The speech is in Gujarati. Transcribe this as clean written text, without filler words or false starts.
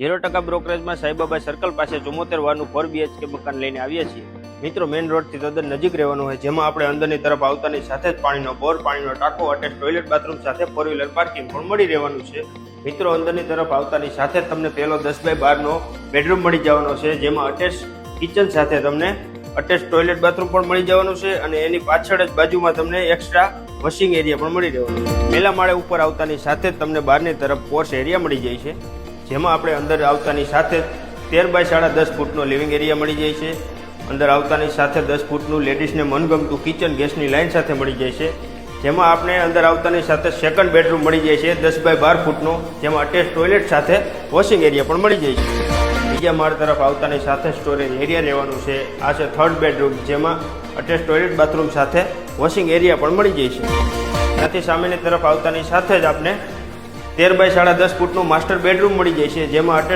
0% બ્રોકરેજમાં સાઈબાબા સર્કલ પાસે 74 વારનું 4 BHK મકાન લઈને આવ્યા છીએ. મિત્રો, મેઇન રોડથી તદ્દન નજીક રહેવાનું હોય, જેમાં આપણે અંદરની તરફ આવતાની સાથે જ પાણીનો બોર, પાણીનો ટાંકો, અટેચ ટોયલેટ બાથરૂમ સાથે 4 વ્હીલર પાર્કિંગ પણ મળી રહેવાનું છે. મિત્રો, અંદરની તરફ આવતાની સાથે જ તમને પહેલો 10x12 બેડરૂમ મળી જવાનો છે, જેમાં અટેચ કિચન સાથે તમને અટેચ ટોયલેટ બાથરૂમ પણ મળી જવાનું છે અને એની પાછળ જ બાજુમાં તમને એક્સ્ટ્રા વોશિંગ એરિયા પણ મળી રહેવાનો છે. પહેલા માળે ઉપર આવતાની સાથે જ તમને બહારની તરફ પોર્ચ એરિયા મળી જાય છે, જેમાં આપણે અંદર આવતાની સાથે 13x10 ફૂટનો લિવિંગ એરિયા મળી જાય છે. અંદર આવતાની સાથે 10 ફૂટનું લેડીઝને મનગમતું કિચન ગેસની લાઇન સાથે મળી જાય છે, જેમાં આપણે અંદર આવતાની સાથે સેકન્ડ બેડરૂમ મળી જાય છે 10x12 ફૂટનો, જેમાં અટેચ ટોયલેટ સાથે વોશિંગ એરિયા પણ મળી જાય છે. બીજા માળ તરફ આવતાની સાથે સ્ટોરેજ એરિયા રહેવાનું છે. આ છે થર્ડ બેડરૂમ, જેમાં અટેચ ટોયલેટ બાથરૂમ સાથે વોશિંગ એરિયા પણ મળી જાય છે. ત્યાંથી સામેની તરફ આવતાની સાથે જ આપણે 13x10 ફૂટનું માસ્ટર બેડરૂમ મળી જાય છે, જેમાં અટેચ